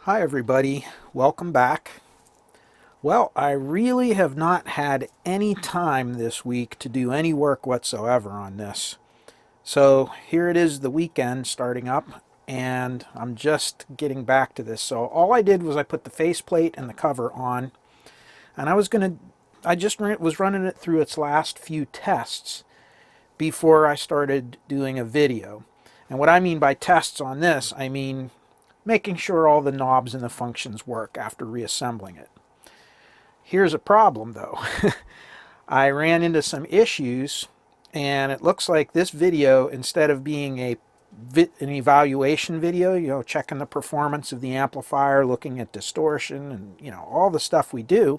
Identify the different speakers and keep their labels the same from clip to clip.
Speaker 1: Hi everybody, welcome back. Well, I really have not had any time this week to do any work whatsoever on this. So here it is, the weekend starting up, and I'm just getting back to this. So all I did was I put the faceplate and the cover on, and I just was running it through its last few tests before I started doing a video. And what I mean by tests on this, I mean making sure all the knobs and the functions work after reassembling it. Here's a problem though. I ran into some issues, and it looks like this video, instead of being an evaluation video, checking the performance of the amplifier, looking at distortion and all the stuff we do,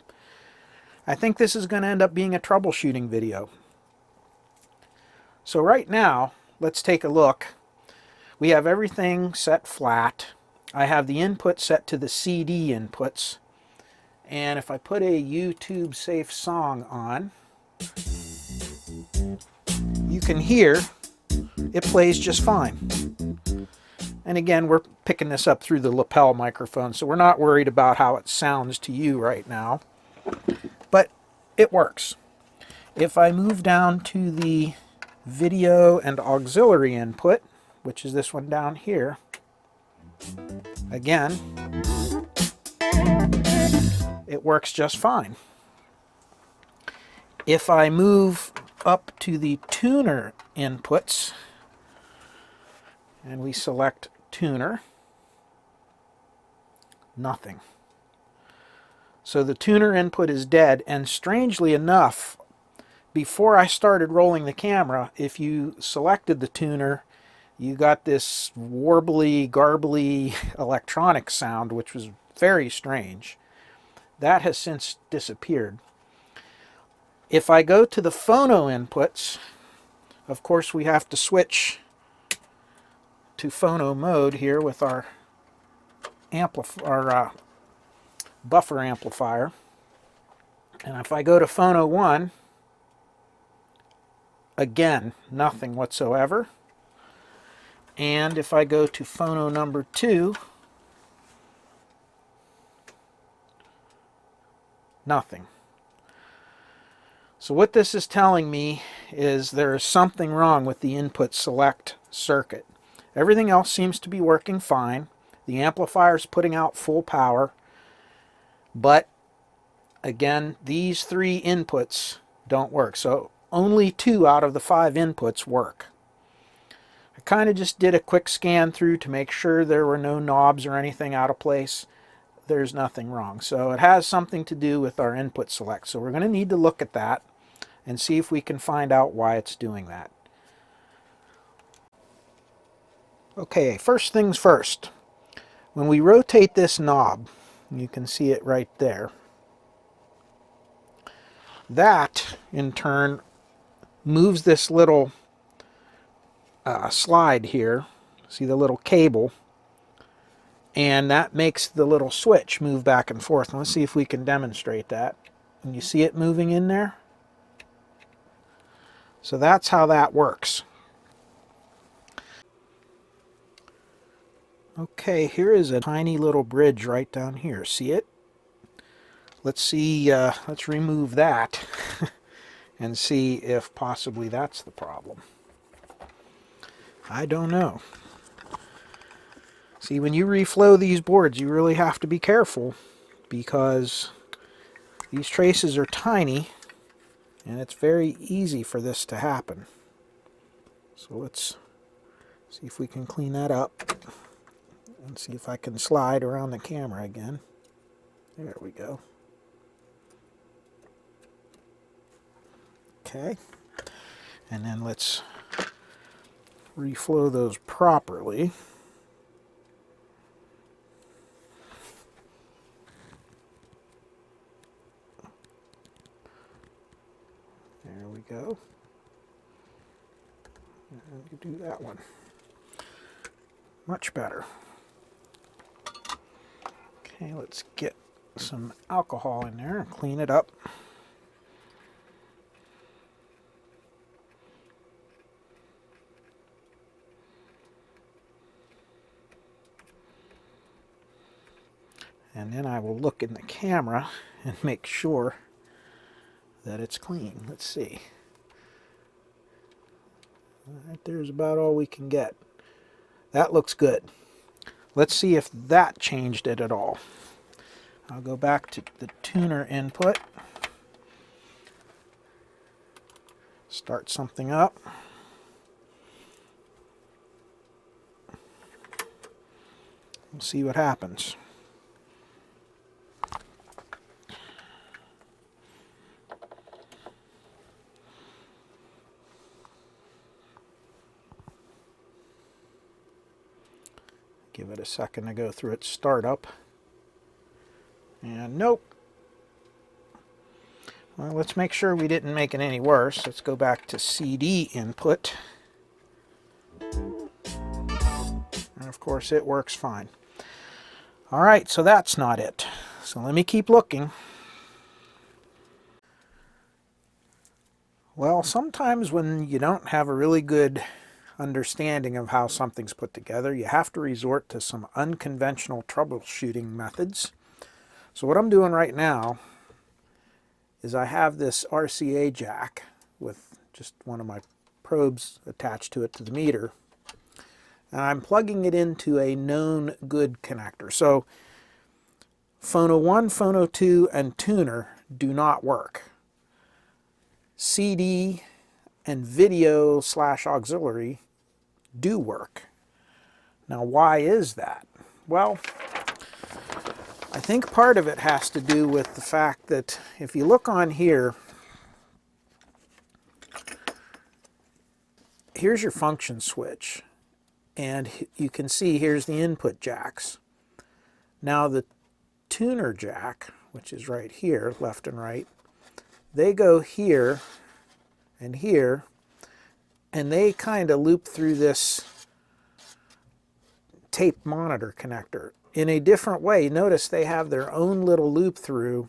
Speaker 1: I think this is going to end up being a troubleshooting video. So right now, let's take a look. We have everything set flat. I have the input set to the CD inputs. And if I put a YouTube safe song on, you can hear it plays just fine. And again, we're picking this up through the lapel microphone, so we're not worried about how it sounds to you right now. But it works. If I move down to the video and auxiliary input, which is this one down here, again, it works just fine. If I move up to the tuner inputs and we select tuner, nothing. So the tuner input is dead, and strangely enough, before I started rolling the camera, if you selected the tuner, you got this warbly, garbly electronic sound, which was very strange. That has since disappeared. If I go to the phono inputs, of course we have to switch to phono mode here with our buffer amplifier. And if I go to phono 1, again, nothing whatsoever. And if I go to phono number 2, nothing. So what this is telling me is there is something wrong with the input select circuit. Everything else seems to be working fine. The amplifier is putting out full power. But again, these 3 inputs don't work. So only 2 out of the 5 inputs work. I kind of just did a quick scan through to make sure there were no knobs or anything out of place. There's nothing wrong. So it has something to do with our input select. So we're going to need to look at that and see if we can find out why it's doing that. Okay, first things first. When we rotate this knob, you can see it right there. That, in turn, moves this little slide here. See the little cable? And that makes the little switch move back and forth. Let's see if we can demonstrate that. And you see it moving in there? So that's how that works. Okay, here is a tiny little bridge right down here. See it? Let's see, let's remove that and see if possibly that's the problem. I don't know. See, when you reflow these boards, you really have to be careful because these traces are tiny and it's very easy for this to happen. So let's see if we can clean that up and see if I can slide around the camera again. There we go. Okay. And then let's reflow those properly. There we go. And we do that one. Much better. Okay, let's get some alcohol in there and clean it up. And then I will look in the camera and make sure that it's clean. Let's see. All right, there's about all we can get. That looks good. Let's see if that changed it at all. I'll go back to the tuner input. Start something up. We'll see what happens. Give it a second to go through its startup. And nope. Well, let's make sure we didn't make it any worse. Let's go back to CD input. And of course it works fine. All right, so that's not it. So let me keep looking. Well, sometimes when you don't have a really good understanding of how something's put together, you have to resort to some unconventional troubleshooting methods. So what I'm doing right now is I have this RCA jack with just one of my probes attached to it to the meter, and I'm plugging it into a known good connector. So Phono 1, Phono 2, and tuner do not work. CD and video/auxiliary do work. Now, why is that? Well, I think part of it has to do with the fact that if you look on here, here's your function switch, and you can see here's the input jacks. Now the tuner jack, which is right here, left and right, they go here and here, and they kind of loop through this tape monitor connector in a different way. Notice they have their own little loop through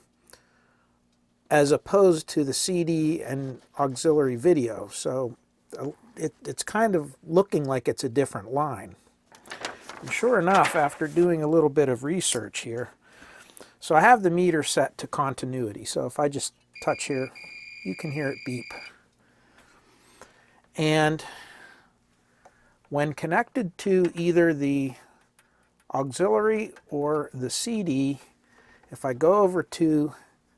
Speaker 1: as opposed to the CD and auxiliary video. So it's kind of looking like it's a different line. And sure enough, after doing a little bit of research here, so I have the meter set to continuity. So if I just touch here, you can hear it beep. And when connected to either the auxiliary or the CD, if I go over to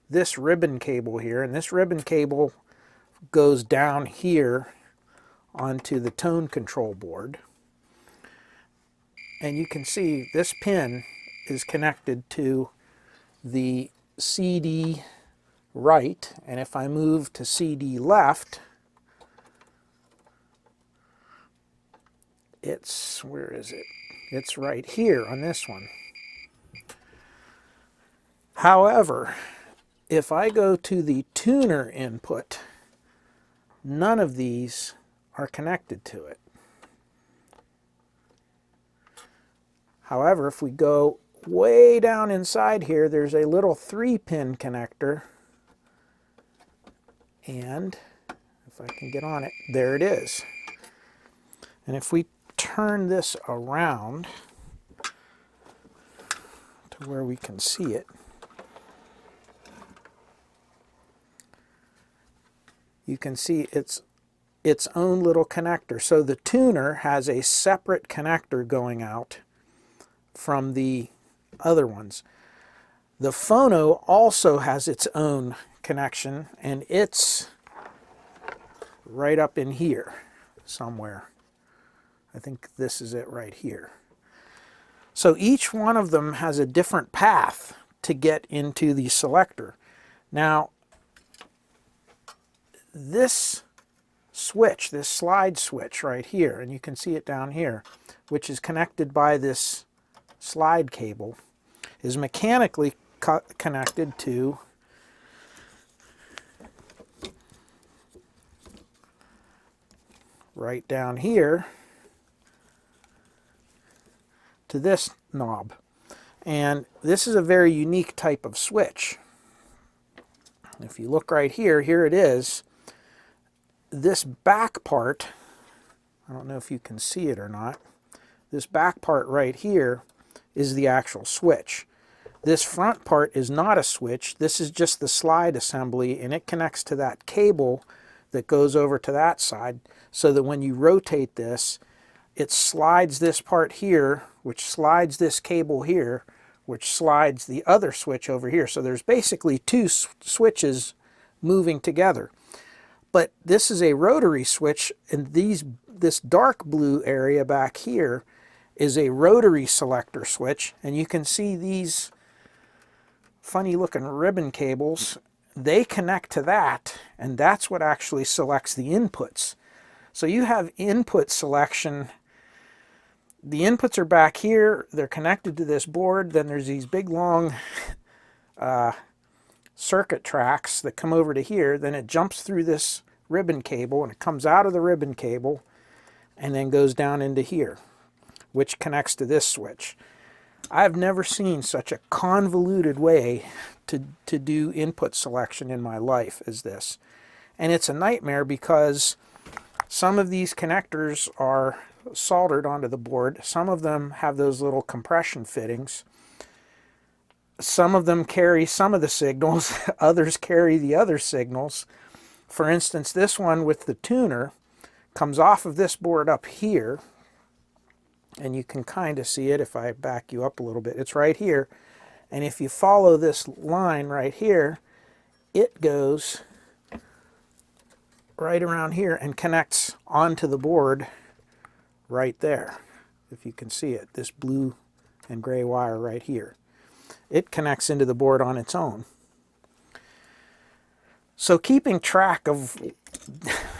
Speaker 1: this ribbon cable here, and this ribbon cable goes down here onto the tone control board, and you can see this pin is connected to the CD right, and if I move to CD left, where is it? It's right here on this one. However, if I go to the tuner input, none of these are connected to it. However, if we go way down inside here, there's a little 3-pin connector, and if I can get on it, there it is. And if we turn this around to where we can see it, you can see its own little connector. So the tuner has a separate connector going out from the other ones. The Phono also has its own connection, and it's right up in here somewhere. I think this is it right here. So each one of them has a different path to get into the selector. Now, this switch, this slide switch right here, and you can see it down here, which is connected by this slide cable, is mechanically connected to right down here to this knob. And this is a very unique type of switch. If you look right here, here it is. This back part, I don't know if you can see it or not, this back part right here is the actual switch. This front part is not a switch. This is just the slide assembly, and it connects to that cable that goes over to that side, so that when you rotate this, it slides this part here, which slides this cable here, which slides the other switch over here. So there's basically two switches moving together. But this is a rotary switch, and this dark blue area back here is a rotary selector switch, and you can see these funny looking ribbon cables. They connect to that, and that's what actually selects the inputs. So you have input selection. The inputs are back here, they're connected to this board, then there's these big long circuit tracks that come over to here, then it jumps through this ribbon cable, and it comes out of the ribbon cable and then goes down into here, which connects to this switch. I've never seen such a convoluted way to do input selection in my life as this. And it's a nightmare because some of these connectors are soldered onto the board. Some of them have those little compression fittings. Some of them carry some of the signals, others carry the other signals. For instance, this one with the tuner comes off of this board up here, and you can kind of see it if I back you up a little bit. It's right here, and if you follow this line right here, it goes right around here and connects onto the board right there. If you can see it, this blue and gray wire right here. It connects into the board on its own. So keeping track of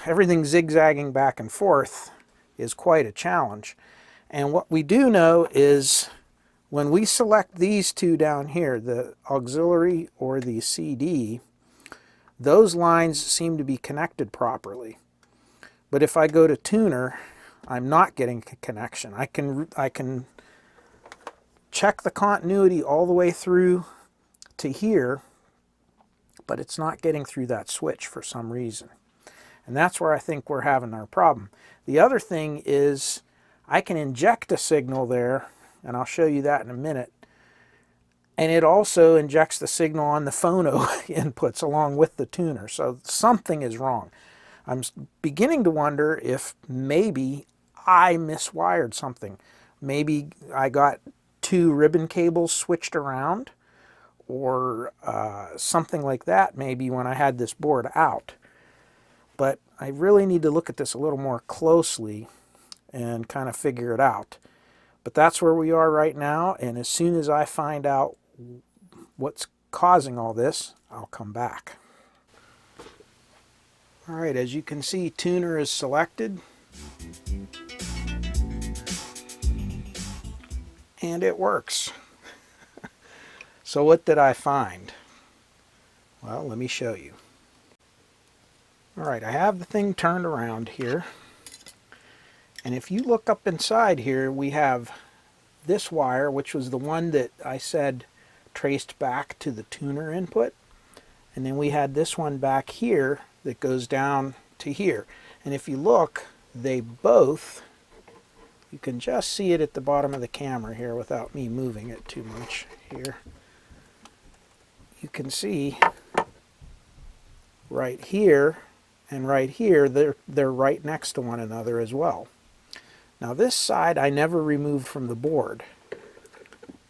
Speaker 1: everything zigzagging back and forth is quite a challenge. And what we do know is when we select these two down here, the auxiliary or the CD, those lines seem to be connected properly. But if I go to tuner, I'm not getting a connection. I can check the continuity all the way through to here, but it's not getting through that switch for some reason. And that's where I think we're having our problem. The other thing is I can inject a signal there, and I'll show you that in a minute, and it also injects the signal on the phono inputs along with the tuner. So something is wrong. I'm beginning to wonder if maybe I miswired something. Maybe I got two ribbon cables switched around, or something like that maybe when I had this board out. But I really need to look at this a little more closely and kind of figure it out. But that's where we are right now, and as soon as I find out what's causing all this, I'll come back. All right, as you can see, tuner is selected, and it works. So what did I find? Well, let me show you. All right, I have the thing turned around here, and if you look up inside here, we have this wire, which was the one that I said traced back to the tuner input, and then we had this one back here that goes down to here. And if you look, they both, you can just see it at the bottom of the camera here without me moving it too much here. You can see right here and right here, they're right next to one another as well. Now this side I never removed from the board.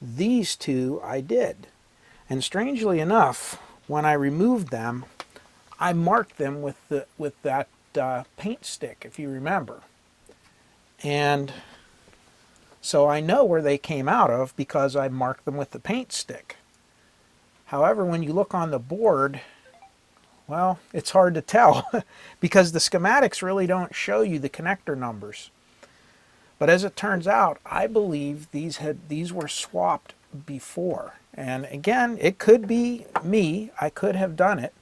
Speaker 1: These two I did. And strangely enough, when I removed them, I marked them with that paint stick, if you remember. And so I know where they came out of because I marked them with the paint stick. However, when you look on the board, well, it's hard to tell because the schematics really don't show you the connector numbers. But as it turns out, I believe these were swapped before. And again, it could be me. I could have done it.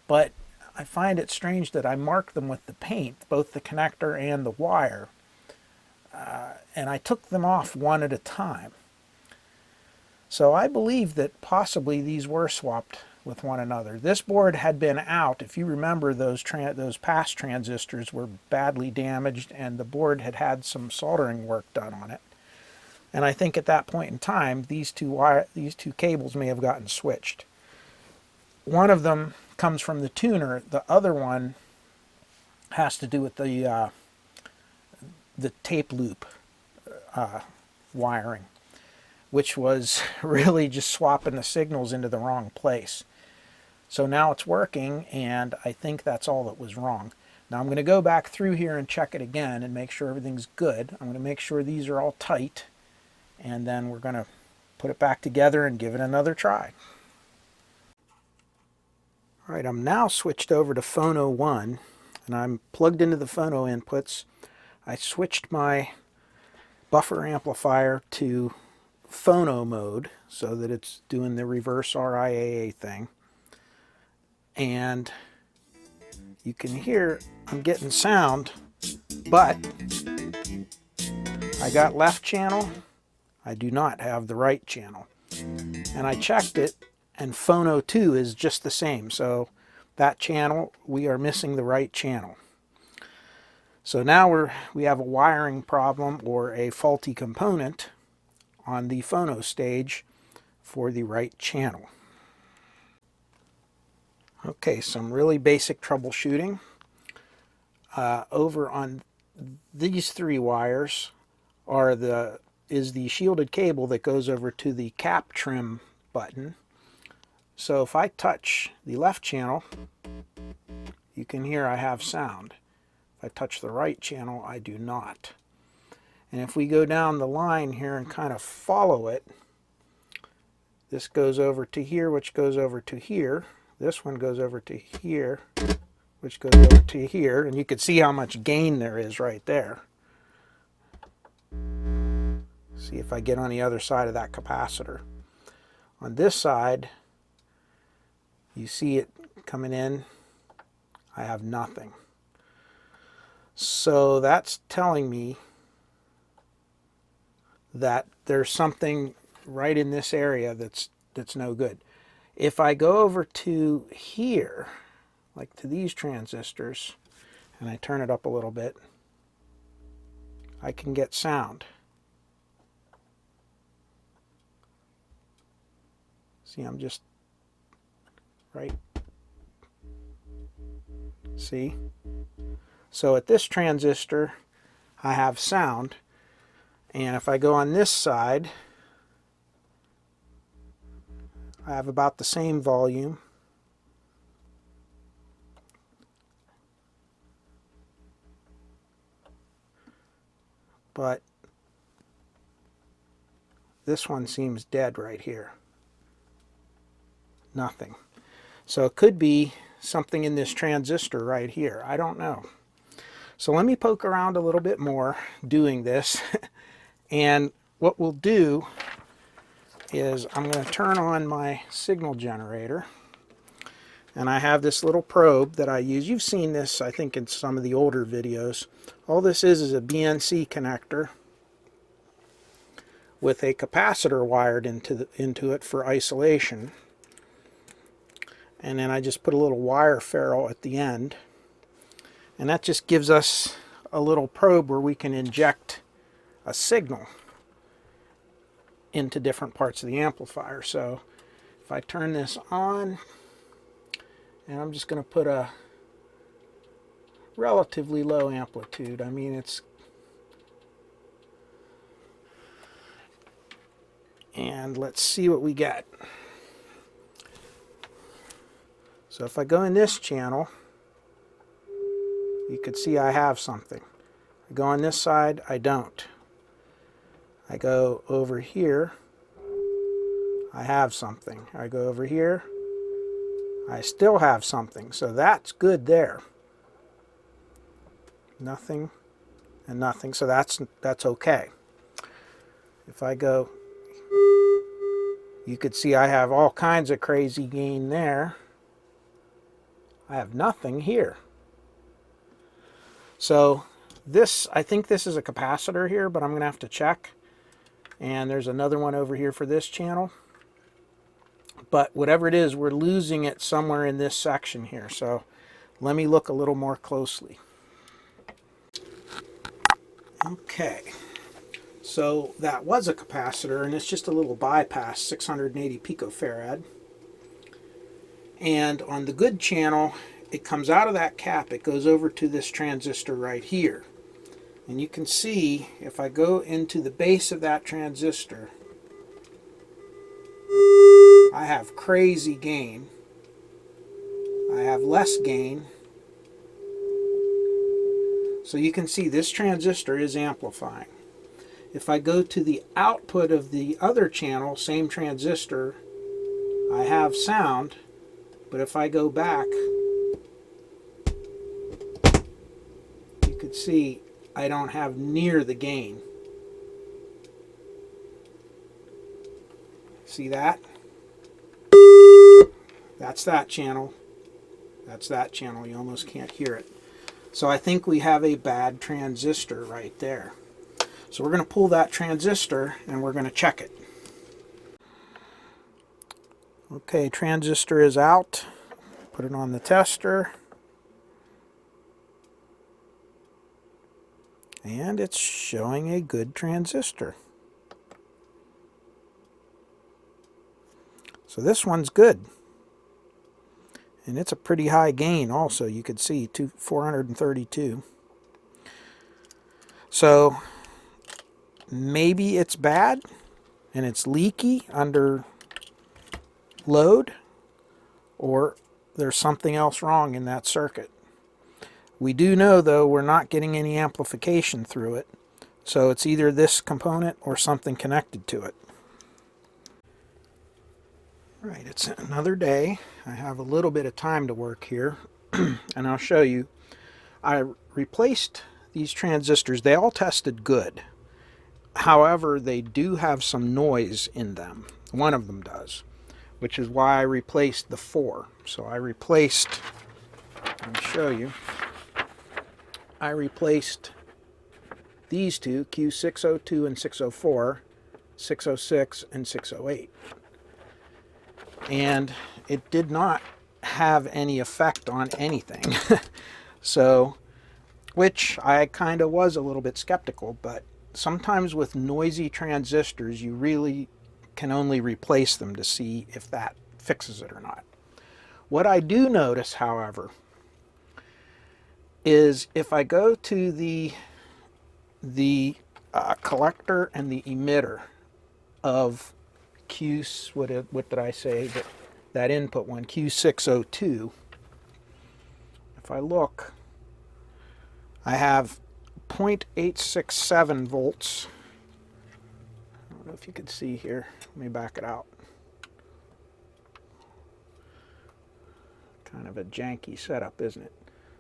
Speaker 1: But I find it strange that I marked them with the paint, both the connector and the wire. And I took them off one at a time. So I believe that possibly these were swapped with one another. This board had been out. If you remember, those pass transistors were badly damaged, and the board had had some soldering work done on it. And I think at that point in time, these two cables may have gotten switched. One of them comes from the tuner. The other one has to do with the tape loop wiring, which was really just swapping the signals into the wrong place. So now it's working, and I think that's all that was wrong. Now I'm going to go back through here and check it again and make sure everything's good. I'm going to make sure these are all tight, and then we're going to put it back together and give it another try. All right, I'm now switched over to Phono 1, and I'm plugged into the Phono inputs. I switched my buffer amplifier to Phono mode so that it's doing the reverse RIAA thing. And you can hear I'm getting sound, but I got left channel. I do not have the right channel. And I checked it, and Phono 2 is just the same. So that channel, we are missing the right channel. So now we have a wiring problem or a faulty component on the Phono stage for the right channel. Okay, some really basic troubleshooting. Over on these three wires is the shielded cable that goes over to the cap trim button. So if I touch the left channel, you can hear I have sound. If I touch the right channel, I do not. And if we go down the line here and kind of follow it, this goes over to here, which goes over to here. This one goes over to here, which goes over to here. And you can see how much gain there is right there. See if I get on the other side of that capacitor. On this side, you see it coming in. I have nothing. So that's telling me that there's something right in this area that's no good. If I go over to here, like to these transistors, and I turn it up a little bit, I can get sound. See, I'm just right. See? So at this transistor, I have sound. And if I go on this side, I have about the same volume. But this one seems dead right here. Nothing. So it could be something in this transistor right here. I don't know. So let me poke around a little bit more doing this. And what we'll do is I'm going to turn on my signal generator. And I have this little probe that I use. You've seen this, I think, in some of the older videos. All this is a BNC connector with a capacitor wired into it for isolation. And then I just put a little wire ferrule at the end. And that just gives us a little probe where we can inject a signal into different parts of the amplifier. So if I turn this on, and I'm just going to put a relatively low amplitude. I mean, and let's see what we get. So if I go in this channel, you could see I have something. I go on this side, I don't. I go over here, I have something. I go over here, I still have something. So that's good there. Nothing and nothing. So that's okay. If I go, you could see I have all kinds of crazy gain there. I have nothing here. So this, I think this is a capacitor here, but I'm going to have to check. And there's another one over here for this channel. But whatever it is, we're losing it somewhere in this section here. So let me look a little more closely. Okay. So that was a capacitor, and it's just a little bypass, 680 picofarad. And on the good channel, it comes out of that cap, it goes over to this transistor right here. And you can see, if I go into the base of that transistor, I have crazy gain. I have less gain. So you can see this transistor is amplifying. If I go to the output of the other channel, same transistor, I have sound. But if I go back, you can see I don't have near the gain. See that? That's that channel. That's that channel. You almost can't hear it. So I think we have a bad transistor right there. So we're going to pull that transistor and we're going to check it. Okay, transistor is out. Put it on the tester. And it's showing a good transistor. So this one's good. And it's a pretty high gain also, you could see, 432. So maybe it's bad and it's leaky under load, or there's something else wrong in that circuit. We do know, though, we're not getting any amplification through it, so it's either this component or something connected to it. Right, it's another day. I have a little bit of time to work here, and I'll show you. I replaced these transistors. They all tested good. However, they do have some noise in them. One of them does, which is why I replaced the 4. So I replaced, let me show you, I replaced these two, Q602 and 604, 606 and 608. And it did not have any effect on anything. So, which I kind of was a little bit skeptical, but sometimes with noisy transistors, you really can only replace them to see if that fixes it or not. What I do notice, however, is if I go to the collector and the emitter of what did I say, that input one, Q602, if I look, I have 0.867 volts. I don't know if you can see here. Let me back it out. Kind of a janky setup, isn't it?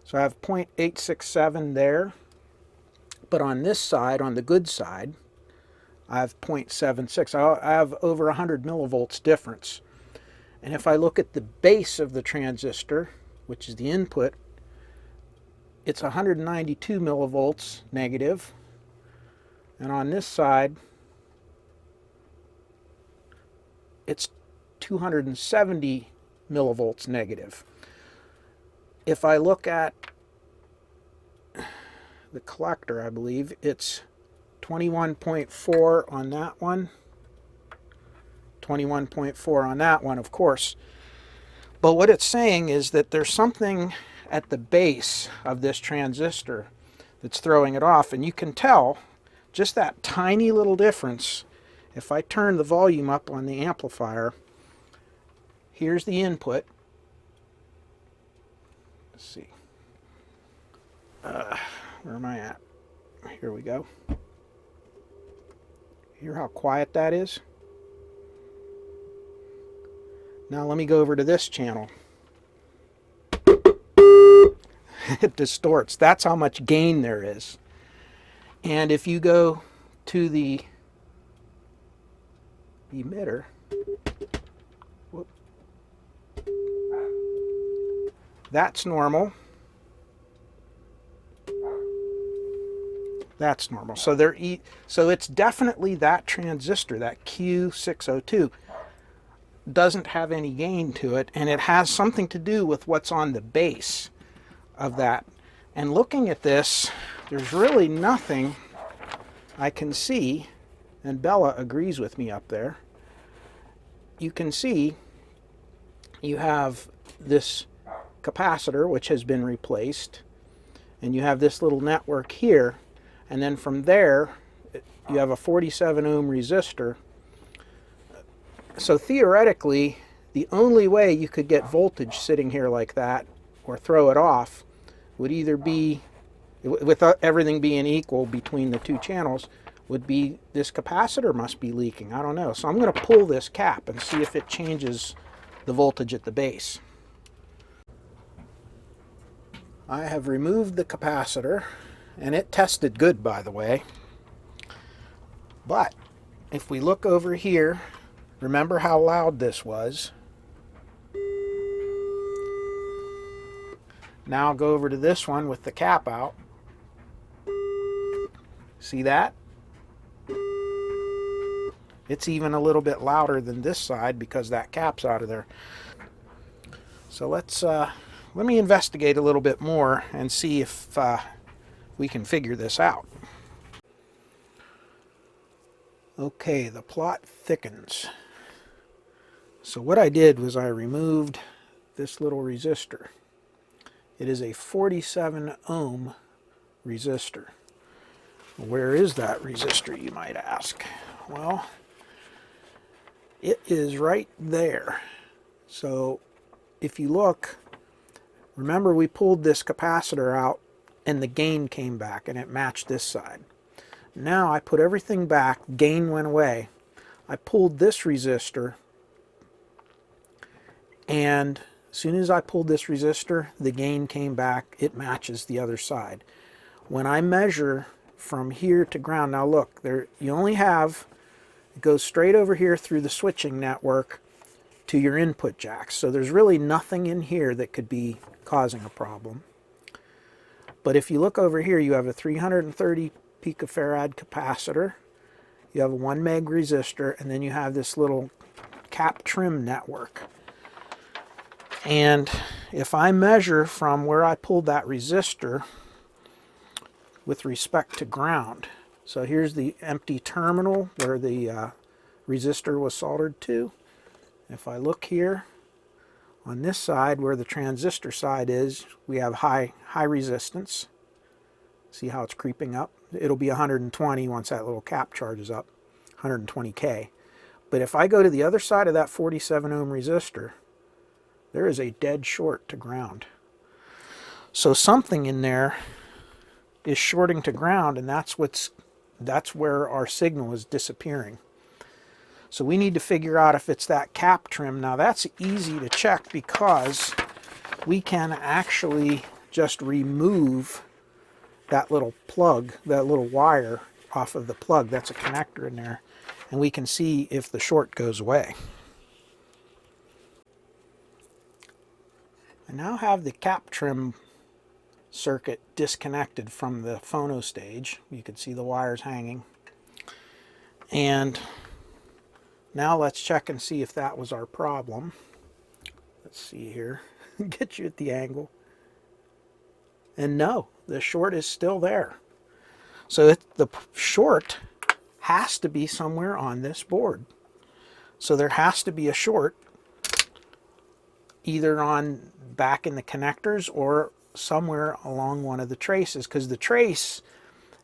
Speaker 1: So I have 0.867 there, but on this side, on the good side, I have 0.76. I have over 100 millivolts difference. And if I look at the base of the transistor, which is the input, it's 192 millivolts negative. And on this side, it's 270 millivolts negative. If I look at the collector, I believe it's 21.4 on that one, 21.4 on that one, of course. But what it's saying is that there's something at the base of this transistor that's throwing it off, and you can tell just that tiny little difference. If I turn the volume up on the amplifier, here's the input. Let's see. Where am I at? Here we go. Hear how quiet that is? Now let me go over to this channel. It distorts. That's how much gain there is. And if you go to the emitter, whoop, that's normal. That's normal. So so it's definitely that transistor, that Q602, doesn't have any gain to it, and it has something to do with what's on the base of that. And looking at this, there's really nothing I can see and Bella agrees with me up there, you can see you have this capacitor which has been replaced, and you have this little network here, and then from there you have a 47 ohm resistor. So theoretically, the only way you could get voltage sitting here like that or throw it off would either be, with everything being equal between the two channels, would be this capacitor must be leaking. I don't know. So I'm going to pull this cap and see if it changes the voltage at the base. I have removed the capacitor, and it tested good, by the way. But if we look over here, remember how loud this was. Now I'll go over to this one with the cap out. See that? It's even a little bit louder than this side because that cap's out of there. So let me investigate a little bit more and see if we can figure this out. Okay, the plot thickens. So what I did was I removed this little resistor. It is a 47 ohm resistor. Where is that resistor, you might ask? Well, it is right there. So if you look, remember we pulled this capacitor out and the gain came back and it matched this side. Now I put everything back, gain went away. I pulled this resistor, and as soon as I pulled this resistor, the gain came back. It matches the other side. When I measure from here to ground, now look, there you only have, it goes straight over here through the switching network to your input jacks. So there's really nothing in here that could be causing a problem. But if you look over here, you have a 330 picofarad capacitor, you have a 1 meg resistor, and then you have this little cap trim network. And if I measure from where I pulled that resistor with respect to ground, so here's the empty terminal where the resistor was soldered to. If I look here on this side where the transistor side is, we have high resistance. See how it's creeping up? It'll be 120 once that little cap charges up, 120K. But if I go to the other side of that 47 ohm resistor, there is a dead short to ground. So something in there is shorting to ground, and that's where our signal is disappearing. So we need to figure out if it's that cap trim. Now that's easy to check because we can actually just remove that little plug, that little wire off of the plug. That's a connector in there, and we can see if the short goes away. I now have the cap trim circuit disconnected from the phono stage. You can see the wires hanging. And now let's check and see if that was our problem. Let's see here. Get you at the angle. And no, the short is still there. So the short has to be somewhere on this board. So there has to be a short either on back in the connectors or somewhere along one of the traces, because the trace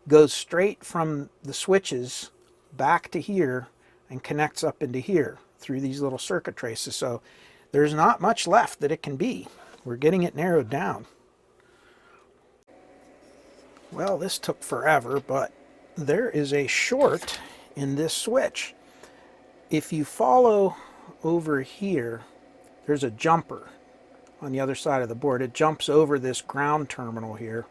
Speaker 1: goes straight from the switches back to here and connects up into here through these little circuit traces. So there's not much left that it can be. We're getting it narrowed down. Well, this took forever, but there is a short in this switch. If you follow over here, there's a jumper on the other side of the board. It jumps over this ground terminal here.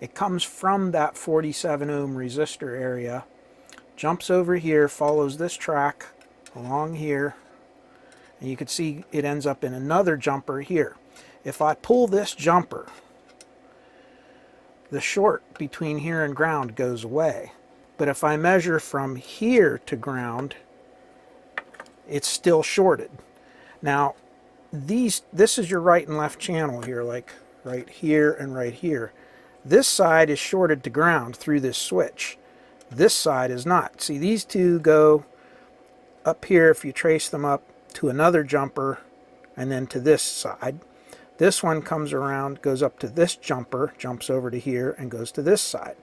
Speaker 1: It comes from that 47 ohm resistor area, jumps over here, follows this track along here, and you can see it ends up in another jumper here. If I pull this jumper, the short between here and ground goes away. But if I measure from here to ground, it's still shorted. Now, this is your right and left channel here, like right here and right here. This side is shorted to ground through this switch. This side is not. See, these two go up here if you trace them up to another jumper and then to this side. This one comes around, goes up to this jumper, jumps over to here, and goes to this side.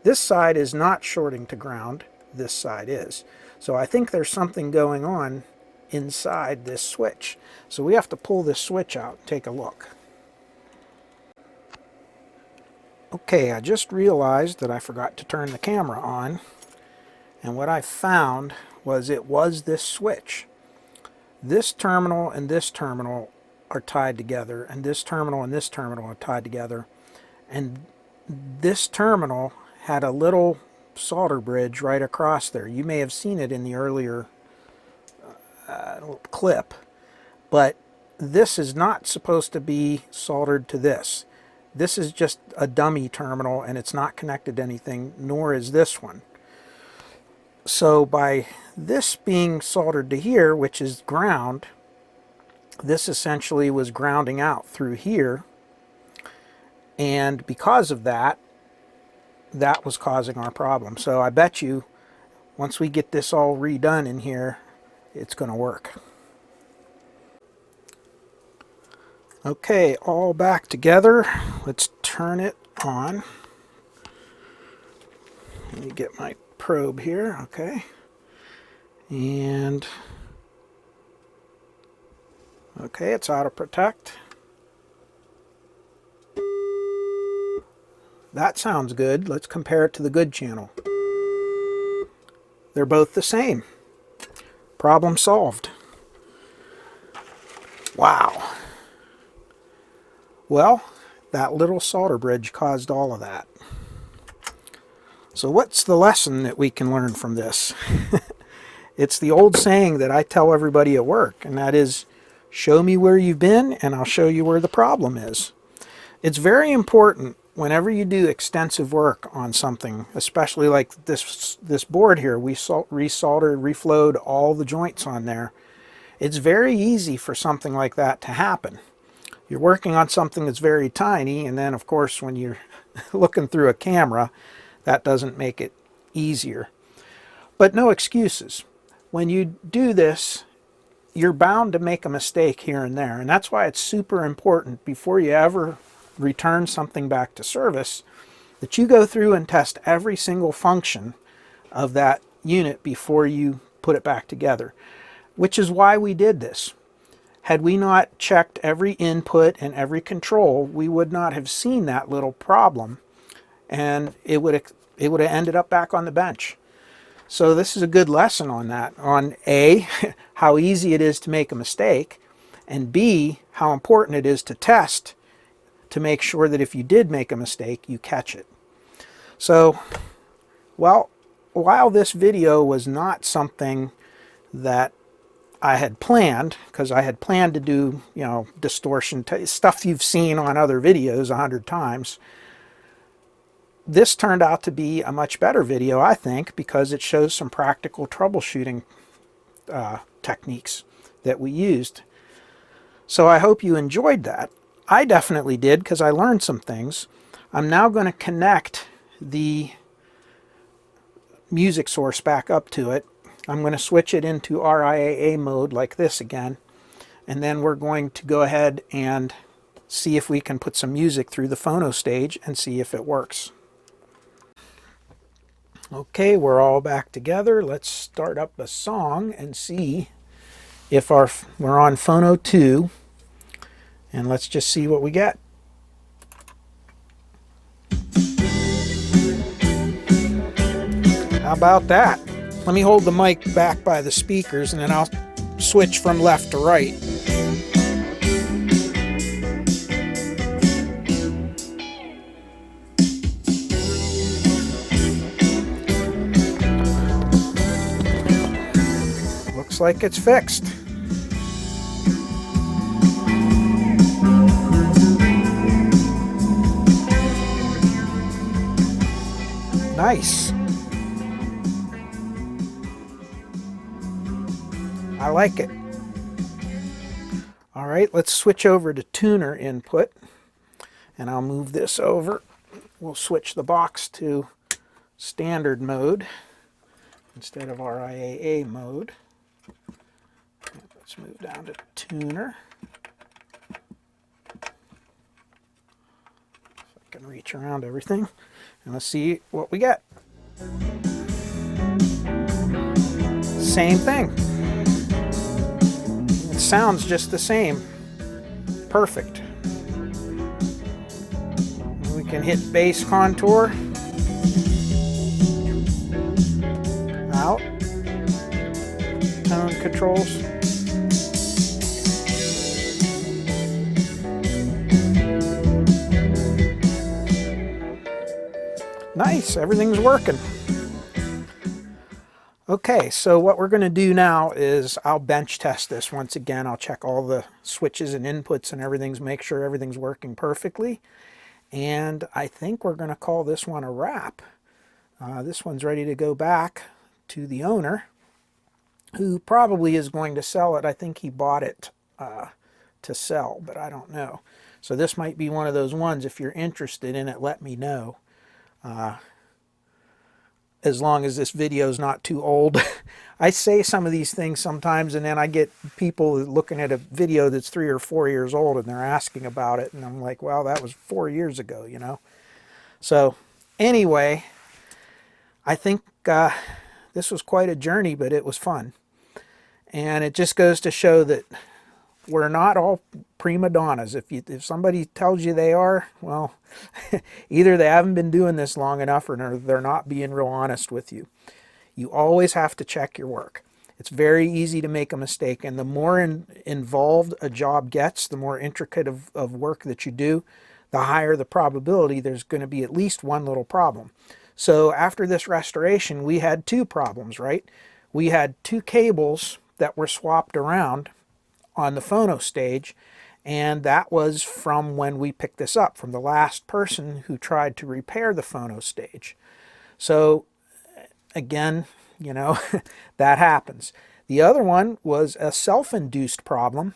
Speaker 1: This side is not shorting to ground. This side is. So I think there's something going on inside this switch. So we have to pull this switch out and take a look. Okay, I just realized that I forgot to turn the camera on. And what I found was it was this switch. This terminal and this terminal are tied together, and this terminal and this terminal are tied together. And this terminal had a little solder bridge right across there. You may have seen it in the earlier clip, but this is not supposed to be soldered to this. This is just a dummy terminal, and it's not connected to anything, nor is this one. So by this being soldered to here, which is ground, this essentially was grounding out through here, and because of that, that was causing our problem. So I bet you once we get this all redone in here, it's going to work. Okay, all back together. Let's turn it on. Let me get my probe here. Okay. And okay, it's auto protect. That sounds good. Let's compare it to the good channel. They're both the same. Problem solved. Wow. Well, that little solder bridge caused all of that. So what's the lesson that we can learn from this? It's the old saying that I tell everybody at work, and that is, show me where you've been and I'll show you where the problem is. It's very important whenever you do extensive work on something, especially like this board here, we resoldered, reflowed all the joints on there. It's very easy for something like that to happen. You're working on something that's very tiny, and then of course when you're looking through a camera, that doesn't make it easier. But no excuses. When you do this, you're bound to make a mistake here and there, and that's why it's super important before you ever return something back to service that you go through and test every single function of that unit before you put it back together, which is why we did this. Had we not checked every input and every control, we would not have seen that little problem, and it would have ended up back on the bench. So this is a good lesson on that, on A, how easy it is to make a mistake, and B, how important it is to test to make sure that if you did make a mistake, you catch it. So, well, while this video was not something that I had planned, because I had planned to do, distortion, stuff you've seen on other videos 100 times, this turned out to be a much better video, I think, because it shows some practical troubleshooting techniques that we used. So I hope you enjoyed that. I definitely did, because I learned some things. I'm now going to connect the music source back up to it. I'm going to switch it into RIAA mode like this again, and then we're going to go ahead and see if we can put some music through the phono stage and see if it works. Okay, we're all back together. Let's start up a song and see if we're on Phono 2, and let's just see what we get. How about that? Let me hold the mic back by the speakers, and then I'll switch from left to right. Looks like it's fixed. Nice. I like it. All right, let's switch over to tuner input, and I'll move this over. We'll switch the box to standard mode instead of our IAA mode. Let's move down to tuner. If I can reach around everything. And let's see what we get. Same thing. It sounds just the same. Perfect. We can hit bass contour. Out. Tone controls. Nice, everything's working. Okay, so what we're going to do now is I'll bench test this once again. I'll check all the switches and inputs and everything, make sure everything's working perfectly. And I think we're going to call this one a wrap. This one's ready to go back to the owner, who probably is going to sell it. I think he bought it to sell, but I don't know. So this might be one of those ones, if you're interested in it, let me know. As long as this video is not too old. I say some of these things sometimes, and then I get people looking at a video that's 3 or 4 years old and they're asking about it, and I'm like, well, that was 4 years ago, you know. So anyway, I think this was quite a journey, but it was fun. And it just goes to show that we're not all prima donnas. If somebody tells you they are, well, either they haven't been doing this long enough or they're not being real honest with you. You always have to check your work. It's very easy to make a mistake, and the more involved a job gets, the more intricate of work that you do, the higher the probability there's going to be at least one little problem. So after this restoration, we had 2 problems, right? We had 2 cables that were swapped around on the phono stage, and that was from when we picked this up, from the last person who tried to repair the phono stage. So again, you know, that happens. The other one was a self-induced problem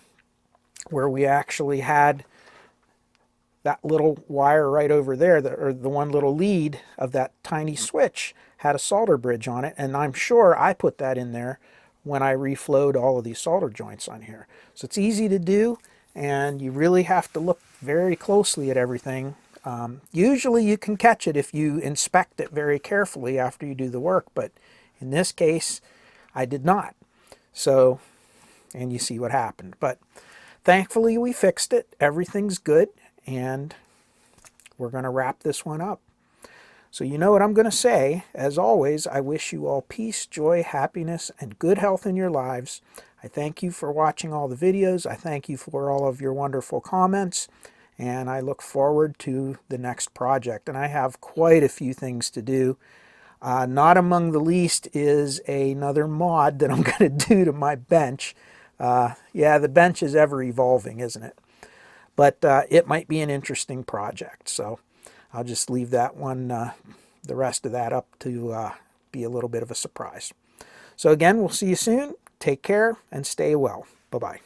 Speaker 1: where we actually had that little wire right over there, or the one little lead of that tiny switch had a solder bridge on it, and I'm sure I put that in there when I reflowed all of these solder joints on here. So it's easy to do, and you really have to look very closely at everything. Usually you can catch it if you inspect it very carefully after you do the work, but in this case, I did not. So, and you see what happened. But thankfully we fixed it. Everything's good, and we're going to wrap this one up. So you know what I'm going to say. As always, I wish you all peace, joy, happiness, and good health in your lives. I thank you for watching all the videos. I thank you for all of your wonderful comments. And I look forward to the next project. And I have quite a few things to do. Not among the least is another mod that I'm going to do to my bench. Yeah, the bench is ever evolving, isn't it? But it might be an interesting project. So I'll just leave that one, the rest of that up to be a little bit of a surprise. So again, we'll see you soon. Take care and stay well. Bye-bye.